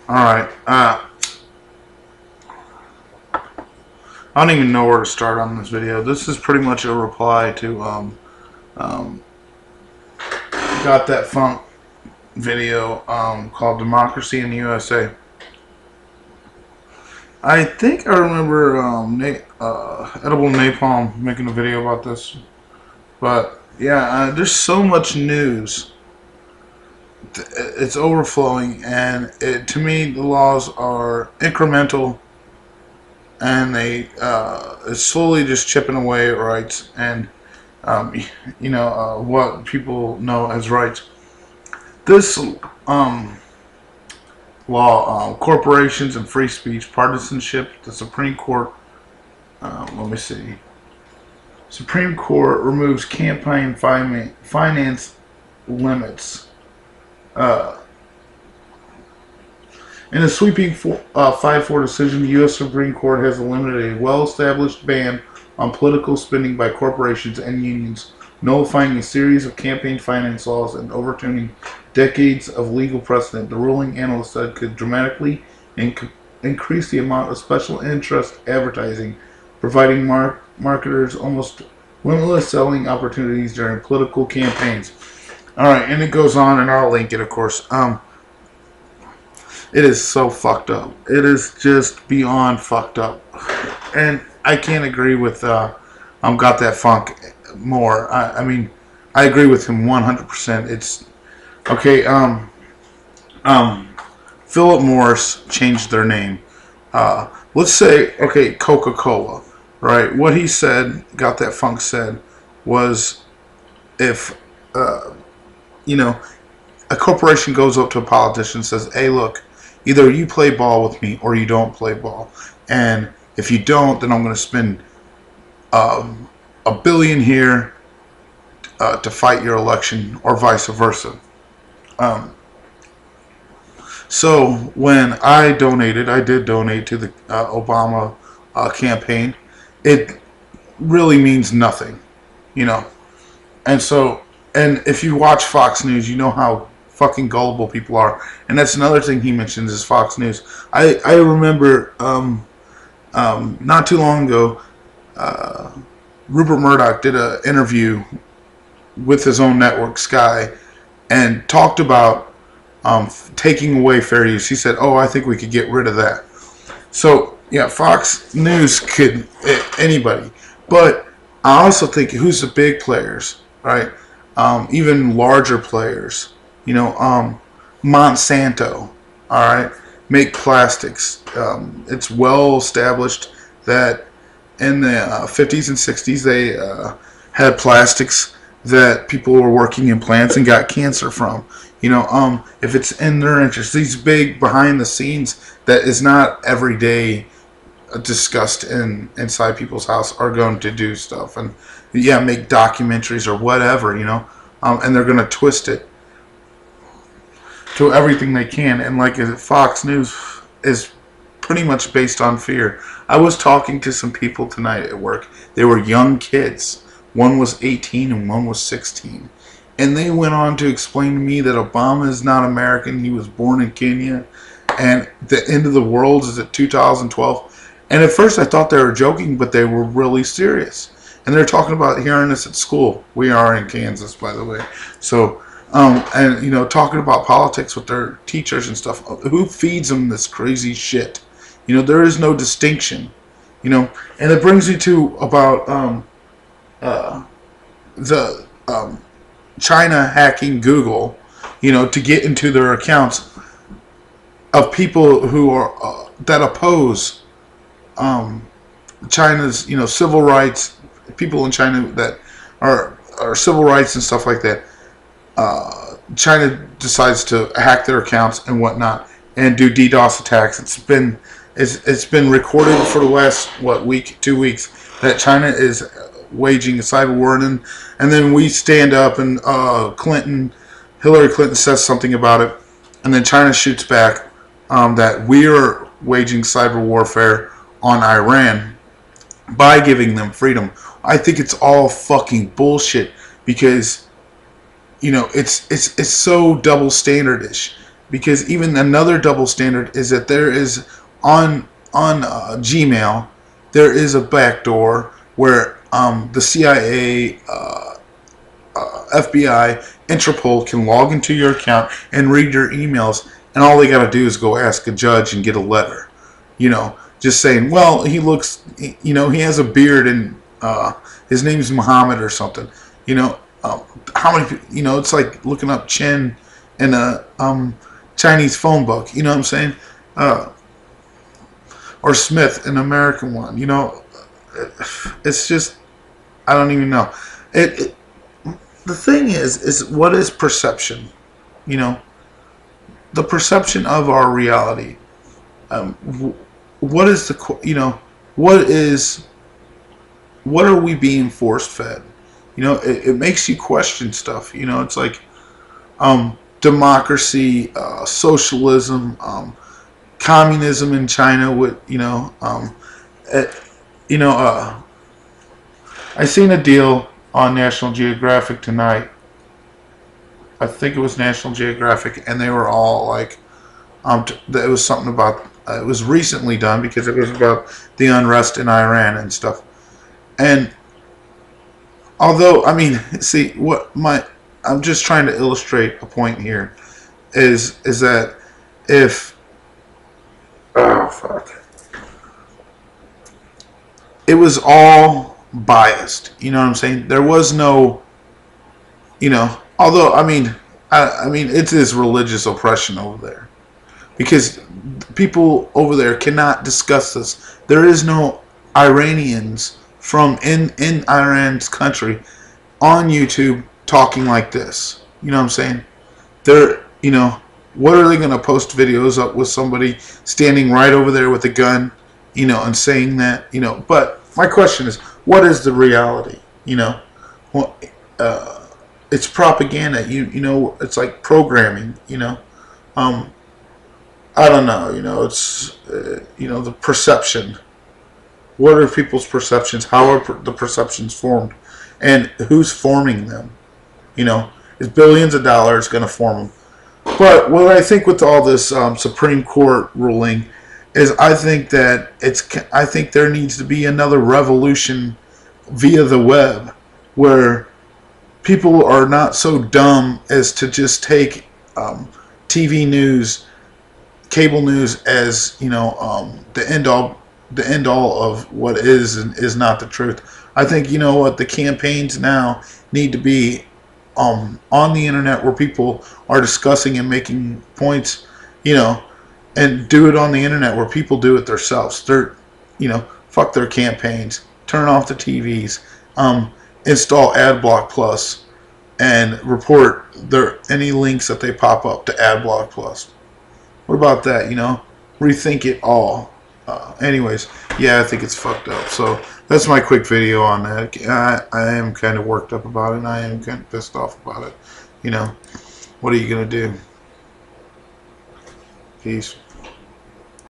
Alright, I don't even know where to start on this video. This is pretty much a reply to, Got That Funk video, called Democracy in the USA. I think I remember, Edible Napalm making a video about this. But, yeah, there's so much news. It's overflowing, and to me, the laws are incremental, and it's slowly just chipping away at rights, and what people know as rights. This law, corporations and free speech, partisanship, the Supreme Court. Let me see. Supreme Court removes campaign finance limits. In a sweeping 5-4 decision, the U.S. Supreme Court has eliminated a well-established ban on political spending by corporations and unions, nullifying a series of campaign finance laws and overturning decades of legal precedent. The ruling, analysts said, could dramatically increase the amount of special interest advertising, providing marketers almost limitless selling opportunities during political campaigns. Alright, and it goes on, and I'll link it, of course. It is so fucked up. It is just beyond fucked up. And I can't agree with Got That Funk more. I mean, I agree with him 100%. It's okay. Philip Morris changed their name. Let's say, okay, Coca-Cola, right? What he said, Got That Funk said, was if a corporation goes up to a politician and says, hey, look, either you play ball with me or you don't play ball. And if you don't, then I'm going to spend $1 billion here to fight your election, or vice versa. So when I did donate to the Obama campaign. It really means nothing, And so, and if you watch Fox News, you know how fucking gullible people are. And that's another thing he mentions is Fox News. I remember not too long ago, Rupert Murdoch did an interview with his own network, Sky, and talked about taking away fair use. He said, oh, I think we could get rid of that. So, yeah, Fox News could, anybody. But I also think who's the big players, right? Even larger players. Monsanto, all right, make plastics. It's well established that in the 50s and 60s they had plastics that people were working in plants and got cancer from. If it's in their interest, these big behind the scenes that is not every day discussed inside people's house are going to do stuff and make documentaries or whatever, and they're going to twist it to everything they can. And like Fox News is pretty much based on fear. I was talking to some people tonight at work. They were young kids. One was 18 and one was 16. And they went on to explain to me that Obama is not American. He was born in Kenya. And the end of the world is at 2012. And at first I thought they were joking, but they were really serious. And they're talking about hearing this at school. We are in Kansas, by the way. So, talking about politics with their teachers and stuff. Who feeds them this crazy shit? There is no distinction. And it brings you to about China hacking Google, to get into their accounts of people who are that oppose China's, civil rights, people in China that are civil rights and stuff like that. China decides to hack their accounts and whatnot and do DDoS attacks. It's been recorded for the last 2 weeks that China is waging a cyber war, and then we stand up and Hillary Clinton says something about it, and then China shoots back that we are waging cyber warfare on Iran by giving them freedom. I think it's all fucking bullshit because it's so double standardish. because even another double standard is that there is on Gmail, there is a backdoor where the CIA, FBI, Interpol can log into your account and read your emails, and all they got to do is go ask a judge and get a letter, just saying, well, he looks, he has a beard and his name's Muhammad or something, how many, it's like looking up Chin in a Chinese phone book, you know what I'm saying? Or Smith, an American one, it's just, I don't even know. The thing is what is perception? The perception of our reality. What is what are we being force fed? It makes you question stuff. It's like democracy, socialism, communism in China. I seen a deal on National Geographic tonight. I think it was National Geographic, and they were all like, it was something about, it was recently done because it was about the unrest in Iran and stuff. And although, see, I'm just trying to illustrate a point here, is that if, oh fuck, it was all biased, you know what I'm saying? There was no, although, it is religious oppression over there, because people over there cannot discuss this. There is no Iranians from in Iran's country on YouTube talking like this. You know what I'm saying? They're, what are they going to post videos up with somebody standing right over there with a gun, and saying that, but my question is, what is the reality? Well, it's propaganda. It's like programming. I don't know. It's the perception. What are people's perceptions? How are the perceptions formed, and who's forming them? Is billions of dollars going to form them? But what I think with all this Supreme Court ruling is, I think there needs to be another revolution via the web, where people are not so dumb as to just take TV news, cable news as the end all of what is and is not the truth. I think the campaigns now need to be on the internet, where people are discussing and making points, and do it on the internet where people do it themselves. They're, fuck their campaigns, turn off the TVs, install AdBlock Plus, and report any links that they pop up to AdBlock Plus. What about that? Rethink it all. Anyways, yeah, I think it's fucked up. So that's my quick video on that. I am kind of worked up about it, and I am kind of pissed off about it. What are you gonna do? Peace.